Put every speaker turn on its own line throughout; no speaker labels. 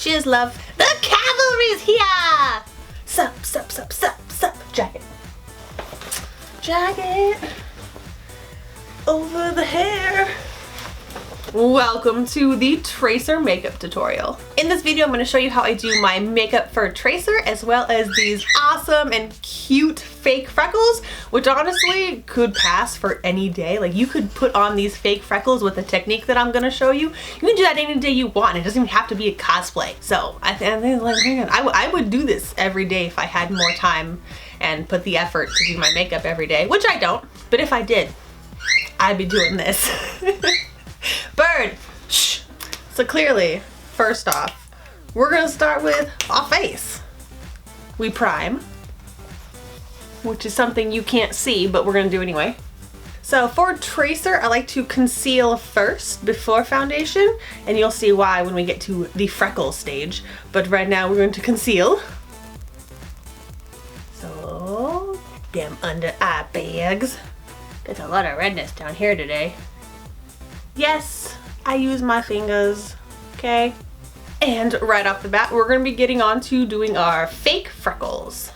Cheers, love. The cavalry's here! Sup, sup, sup, sup, sup. Jacket. Jacket. Over the hair. Welcome to the tracer makeup tutorial. In this video, I'm going to show you how I do my makeup for tracer, as well as these awesome and cute fake freckles, which honestly could pass for any day. Like, you could put on these fake freckles with the technique that I'm going to show you. You can do that any day you want. It doesn't even have to be a cosplay. So I think like, I would do this every day if I had more time and put the effort to do my makeup every day, which I don't. But if I did, I'd be doing this. Bird! Shh! So clearly, first off, we're gonna start with our face. We prime, which is something you can't see, but we're gonna do anyway. So for tracer, I like to conceal first before foundation, and you'll see why when we get to the freckle stage. But right now we're going to conceal. So, damn under eye bags. There's a lot of redness down here today. Yes, I use my fingers, okay? And right off the bat, we're gonna be getting on to doing our fake freckles.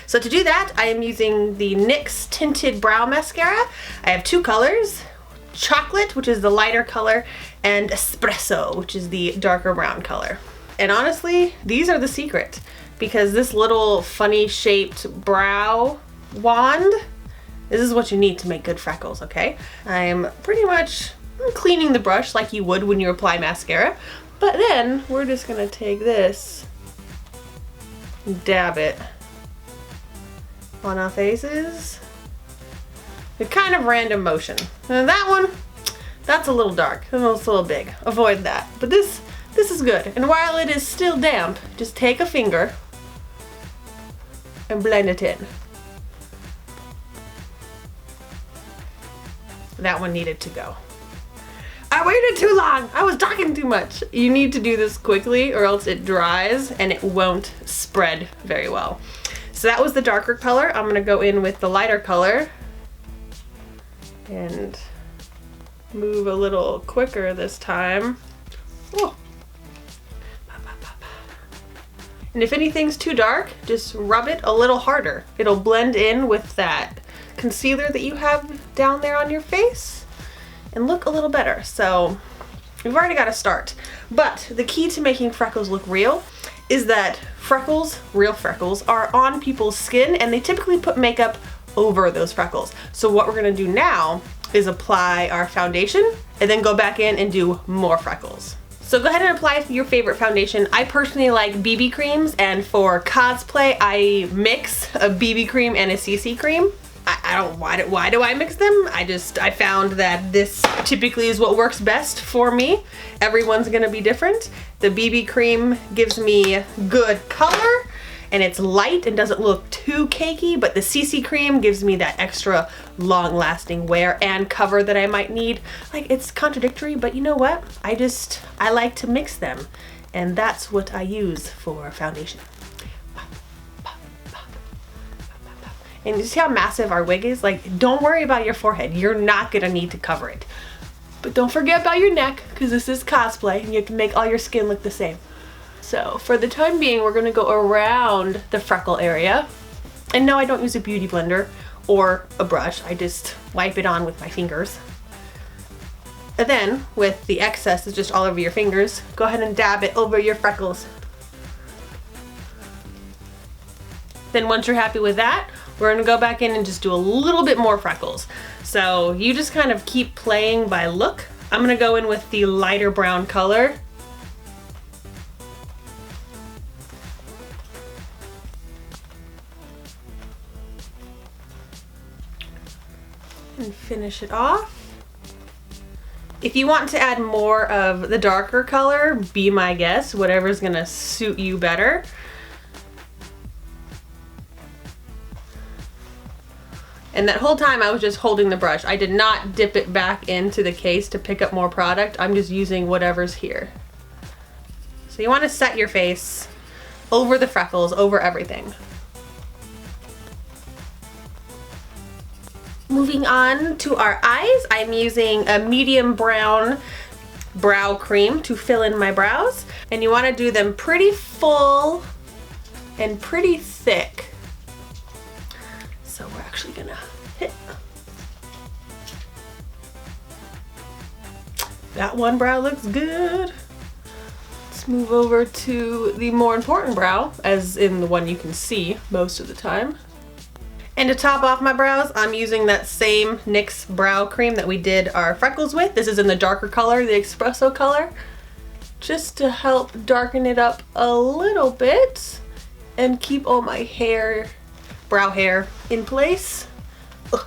So to do that, I am using the NYX Tinted Brow Mascara. I have two colors, Chocolate, which is the lighter color, and Espresso, which is the darker brown color. And honestly, these are the secret, because this little funny shaped brow wand, this is what you need to make good freckles, okay? I'm pretty much cleaning the brush like you would when you apply mascara, but then we're just gonna take this and dab it on our faces. A kind of random motion. And that one, that's a little dark, and it's a little big. Avoid that. But this is good. And while it is still damp, just take a finger and blend it in. That one needed to go. I waited too long. I was talking too much. You need to do this quickly or else it dries and it won't spread very well. So that was the darker color. I'm gonna go in with the lighter color and move a little quicker this time. Oh. And if anything's too dark, just rub it a little harder. It'll blend in with that concealer that you have down there on your face and look a little better. So we've already got a start. But the key to making freckles look real is that freckles, real freckles, are on people's skin, and they typically put makeup over those freckles. So what we're gonna do now is apply our foundation and then go back in and do more freckles. So go ahead and apply your favorite foundation. I personally like BB creams, and for cosplay, I mix a BB cream and a CC cream. Why do I mix them? I found that this typically is what works best for me. Everyone's gonna be different. The BB cream gives me good color and it's light and doesn't look too cakey, but the CC cream gives me that extra long lasting wear and cover that I might need. Like, it's contradictory, but you know what? I like to mix them, and that's what I use for foundation. And you see how massive our wig is? Like, don't worry about your forehead. You're not gonna need to cover it. But don't forget about your neck, because this is cosplay and you have to make all your skin look the same. So for the time being, we're gonna go around the freckle area. And no, I don't use a beauty blender or a brush. I just wipe it on with my fingers. And then, with the excess is just all over your fingers, go ahead and dab it over your freckles. Then once you're happy with that, we're gonna go back in and just do a little bit more freckles. So you just kind of keep playing by look. I'm gonna go in with the lighter brown color. And finish it off. If you want to add more of the darker color, be my guest, whatever's gonna suit you better. And that whole time I was just holding the brush. I did not dip it back into the case to pick up more product. I'm just using whatever's here. So you want to set your face over the freckles, over everything. Moving on to our eyes, I'm using a medium brown brow cream to fill in my brows. And you want to do them pretty full and pretty thick. So we're actually gonna hit that one brow. Looks good. Let's move over to the more important brow, as in the one you can see most of the time. And to top off my brows, I'm using that same NYX brow cream that we did our freckles with. This is in the darker color, the espresso color, just to help darken it up a little bit and keep all my hair, brow hair, in place. Ugh.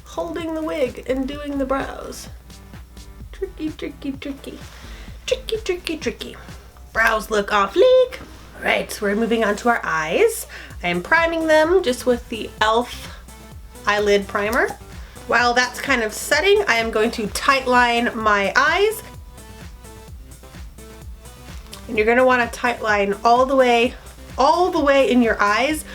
Holding the wig and doing the brows. Tricky, tricky, tricky. Tricky, tricky, tricky. Brows look on fleek. All right, so we're moving on to our eyes. I am priming them just with the e.l.f. eyelid primer. While that's kind of setting, I am going to tightline my eyes. And you're gonna wanna tightline all the way in your eyes,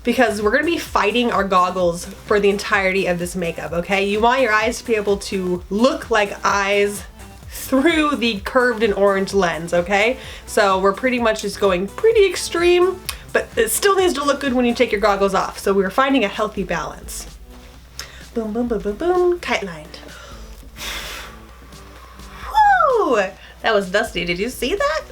because we're gonna be fighting our goggles for the entirety of this makeup, okay? You want your eyes to be able to look like eyes through the curved and orange lens, okay? So we're pretty much just going pretty extreme, but it still needs to look good when you take your goggles off. So we're finding a healthy balance. Boom, boom, boom, boom, boom, tight lined. Woo! That was dusty, did you see that?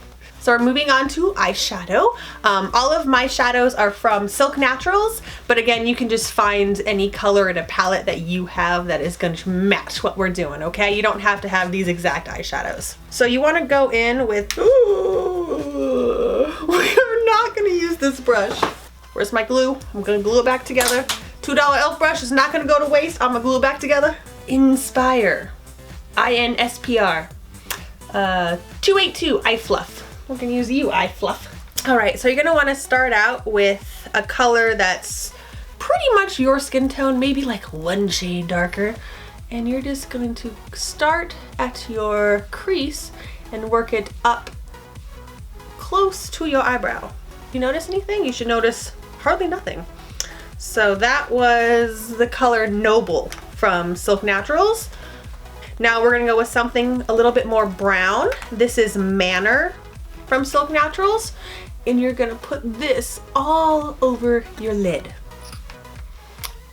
So we're moving on to eyeshadow. All of my shadows are from Silk Naturals, but again, you can just find any color in a palette that you have that is going to match what we're doing, okay? You don't have to have these exact eyeshadows. So you want to go in with, ooh, we're not going to use this brush. Where's my glue? I'm going to glue it back together. $2 e.l.f. brush is not going to go to waste. I'm going to glue it back together. Inspire. INSPR. 282 Eye Fluff. We're gonna use you, Eye Fluff. All right, so you're gonna wanna start out with a color that's pretty much your skin tone, maybe like one shade darker. And you're just going to start at your crease and work it up close to your eyebrow. You notice anything? You should notice hardly nothing. So that was the color Nobel from Silk Naturals. Now we're gonna go with something a little bit more brown. This is Manor from Silk Naturals, and you're gonna put this all over your lid.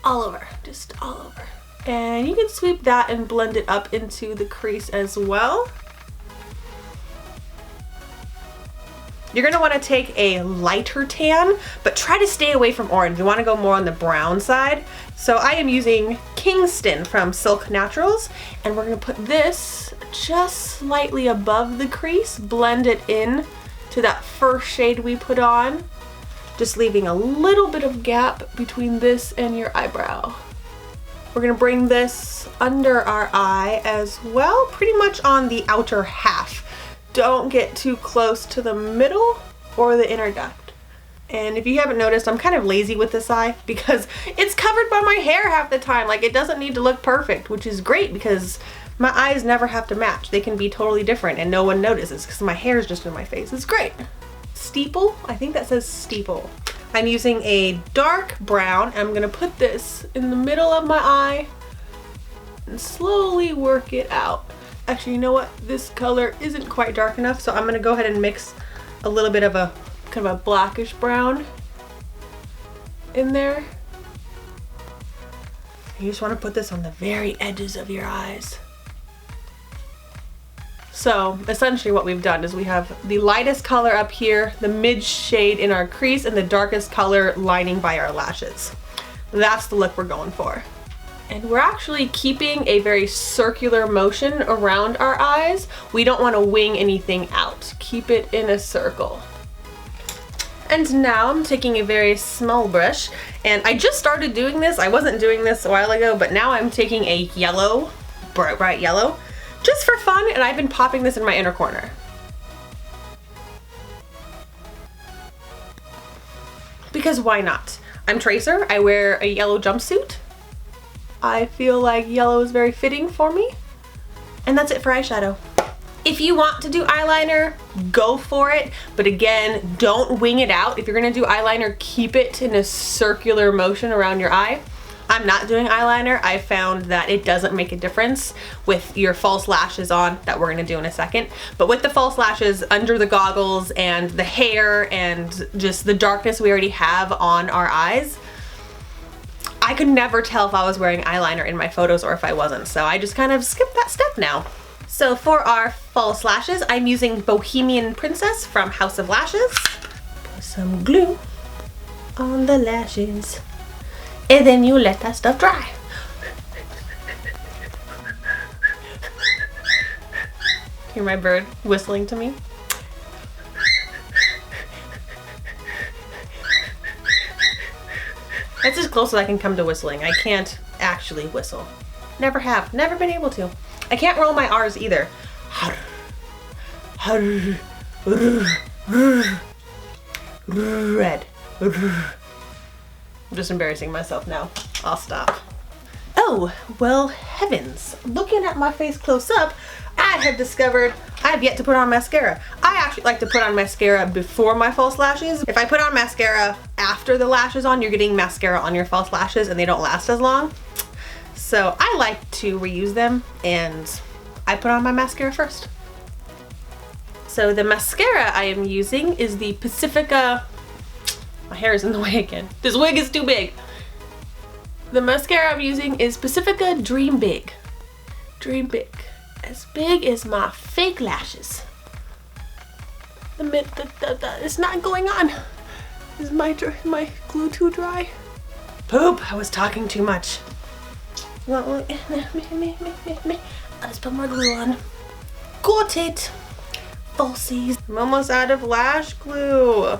All over, just all over. And you can sweep that and blend it up into the crease as well. You're gonna wanna take a lighter tan, but try to stay away from orange. You wanna go more on the brown side. So I am using Kingston from Silk Naturals, and we're gonna put this just slightly above the crease, blend it in to that first shade we put on, just leaving a little bit of gap between this and your eyebrow. We're gonna bring this under our eye as well, pretty much on the outer half. Don't get too close to the middle or the inner duct. And if you haven't noticed, I'm kind of lazy with this eye because it's covered by my hair half the time. Like, it doesn't need to look perfect, which is great because my eyes never have to match. They can be totally different and no one notices because my hair is just in my face. It's great. Steeple, I think that says Steeple. I'm using a dark brown. I'm gonna put this in the middle of my eye and slowly work it out. Actually, you know what? This color isn't quite dark enough, so I'm gonna go ahead and mix a little bit of a kind of a blackish brown in there. You just want to put this on the very edges of your eyes. So essentially what we've done is we have the lightest color up here, the mid shade in our crease, and the darkest color lining by our lashes. That's the look we're going for. And we're actually keeping a very circular motion around our eyes. We don't want to wing anything out. Keep it in a circle. And now I'm taking a very small brush, and I just started doing this. I wasn't doing this a while ago, but now I'm taking a yellow, bright yellow, just for fun, and I've been popping this in my inner corner. Because why not? I'm Tracer, I wear a yellow jumpsuit. I feel like yellow is very fitting for me. And that's it for eyeshadow. If you want to do eyeliner, go for it. But again, don't wing it out. If you're gonna do eyeliner, keep it in a circular motion around your eye. I'm not doing eyeliner, I found that it doesn't make a difference with your false lashes on, that we're gonna do in a second. But with the false lashes under the goggles and the hair and just the darkness we already have on our eyes, I could never tell if I was wearing eyeliner in my photos or if I wasn't. So I just kind of skipped that step now. So for our false lashes, I'm using Bohemian Princess from House of Lashes. Put some glue on the lashes. And then you let that stuff dry. Hear my bird whistling to me? That's as close as I can come to whistling. I can't actually whistle. Never have. Never been able to. I can't roll my R's either. Red. I'm just embarrassing myself now. I'll stop. Oh, well, heavens. Looking at my face close up, I have discovered I have yet to put on mascara. I actually like to put on mascara before my false lashes. If I put on mascara after the lashes on, you're getting mascara on your false lashes and they don't last as long. So I like to reuse them and I put on my mascara first. So the mascara I am using is the Pacifica. My hair is in the way again. This wig is too big. The mascara I'm using is Pacifica Dream Big. Dream Big. As big as my fake lashes. It's not going on. Is my glue too dry? Poop, I was talking too much. Let's put more glue on. Got it. Falsies. I'm almost out of lash glue.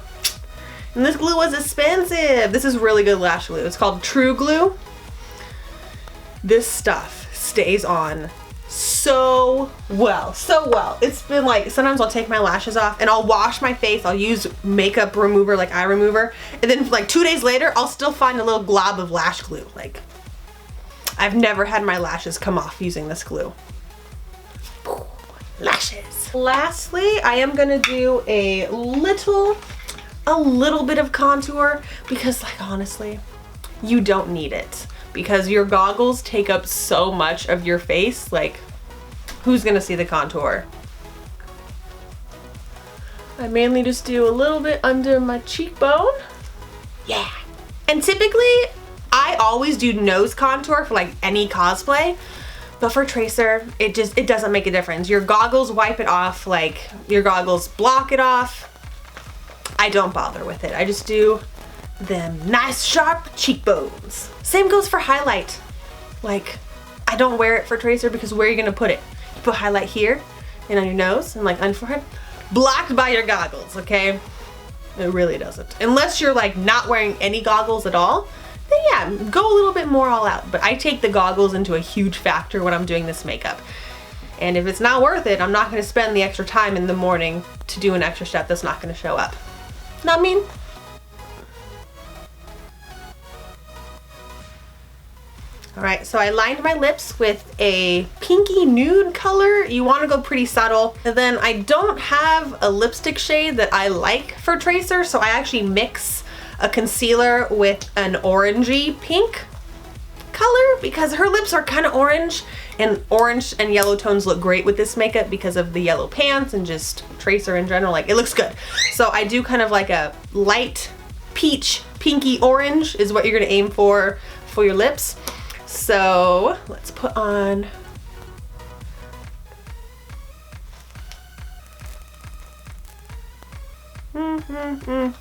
And this glue was expensive. This is really good lash glue. It's called True Glue. This stuff stays on so well. It's been like, sometimes I'll take my lashes off and I'll wash my face. I'll use makeup remover, like eye remover. And then like 2 days later, I'll still find a little glob of lash glue. Like, I've never had my lashes come off using this glue. Lashes. Lastly, I am gonna do a little bit of contour because, like, honestly, you don't need it because your goggles take up so much of your face. Like, who's gonna see the contour? I mainly just do a little bit under my cheekbone. Yeah. And typically, I always do nose contour for like any cosplay, but for tracer, it doesn't make a difference. Your goggles wipe it off, like your goggles block it off. I don't bother with it. I just do them nice sharp cheekbones. Same goes for highlight. Like, I don't wear it for tracer because where are you gonna put it? You put highlight here and on your nose and like on forehead. Blocked by your goggles, okay? It really doesn't. Unless you're like not wearing any goggles at all, then yeah, go a little bit more all out. But I take the goggles into a huge factor when I'm doing this makeup. And if it's not worth it, I'm not gonna spend the extra time in the morning to do an extra step that's not gonna show up. Not mean. All right, so I lined my lips with a pinky nude color. You want to go pretty subtle. And then I don't have a lipstick shade that I like for tracer, so I actually mix a concealer with an orangey pink color because her lips are kind of orange and yellow tones look great with this makeup because of the yellow pants and just tracer in general. Like, it looks good. So I do kind of like a light peach, pinky orange is what you're gonna aim for your lips. So let's put on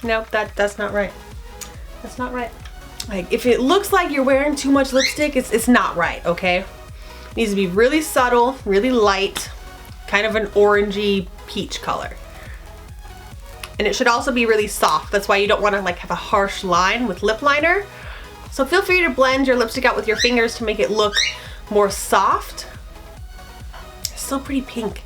nope, that's not right. That's not right. Like, if it looks like you're wearing too much lipstick, it's not right, okay? It needs to be really subtle, really light, kind of an orangey peach color. And it should also be really soft. That's why you don't want to like have a harsh line with lip liner. So feel free to blend your lipstick out with your fingers to make it look more soft. It's still pretty pink.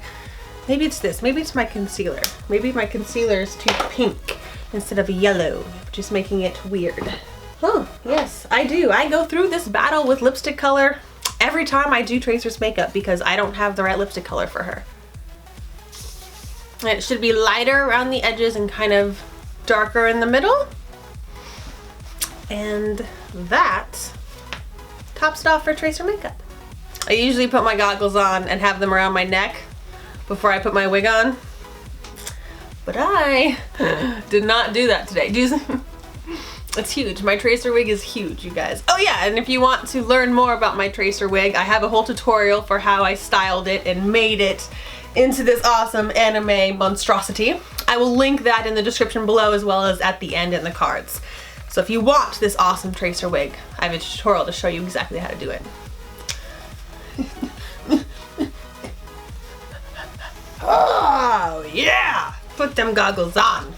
Maybe it's this, maybe it's my concealer. Maybe my concealer is too pink instead of yellow, just making it weird. Oh, yes, I do. I go through this battle with lipstick color every time I do Tracer's makeup because I don't have the right lipstick color for her. And it should be lighter around the edges and kind of darker in the middle. And that tops it off for tracer makeup. I usually put my goggles on and have them around my neck before I put my wig on. But I did not do that today. It's huge. My tracer wig is huge, you guys. Oh yeah, and if you want to learn more about my tracer wig, I have a whole tutorial for how I styled it and made it into this awesome anime monstrosity. I will link that in the description below as well as at the end in the cards. So if you want this awesome tracer wig, I have a tutorial to show you exactly how to do it. Oh yeah! Put them goggles on.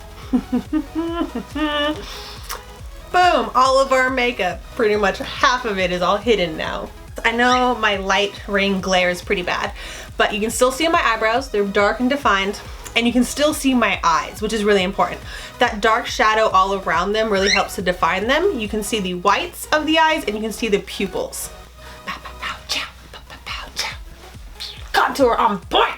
Boom! All of our makeup, pretty much half of it is all hidden now. I know my light ring glare is pretty bad, but you can still see my eyebrows. They're dark and defined, and you can still see my eyes, which is really important. That dark shadow all around them really helps to define them. You can see the whites of the eyes, and you can see the pupils. Contour on point!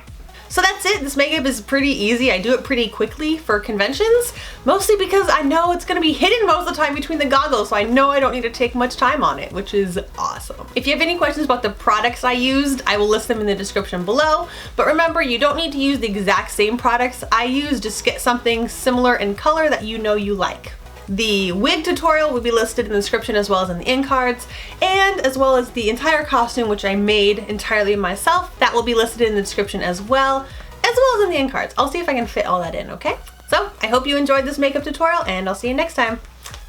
So that's it. This makeup is pretty easy. I do it pretty quickly for conventions, mostly because I know it's gonna be hidden most of the time between the goggles, so I know I don't need to take much time on it, which is awesome. If you have any questions about the products I used, I will list them in the description below. But remember, you don't need to use the exact same products I use, just get something similar in color that you know you like. The wig tutorial will be listed in the description as well as in the end cards, and as well as the entire costume, which I made entirely myself. That will be listed in the description as well as in the end cards. I'll see if I can fit all that in, okay? So I hope you enjoyed this makeup tutorial, and I'll see you next time.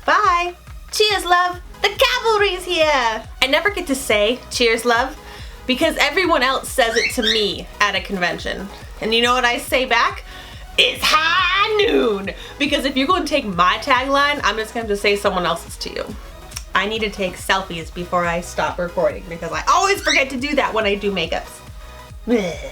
Bye! Cheers, love! The cavalry's here! I never get to say cheers, love, because everyone else says it to me at a convention. And you know what I say back? It's high noon! Because if you're going to take my tagline, I'm just going to say someone else's to you. I need to take selfies before I stop recording because I always forget to do that when I do makeups. Blech.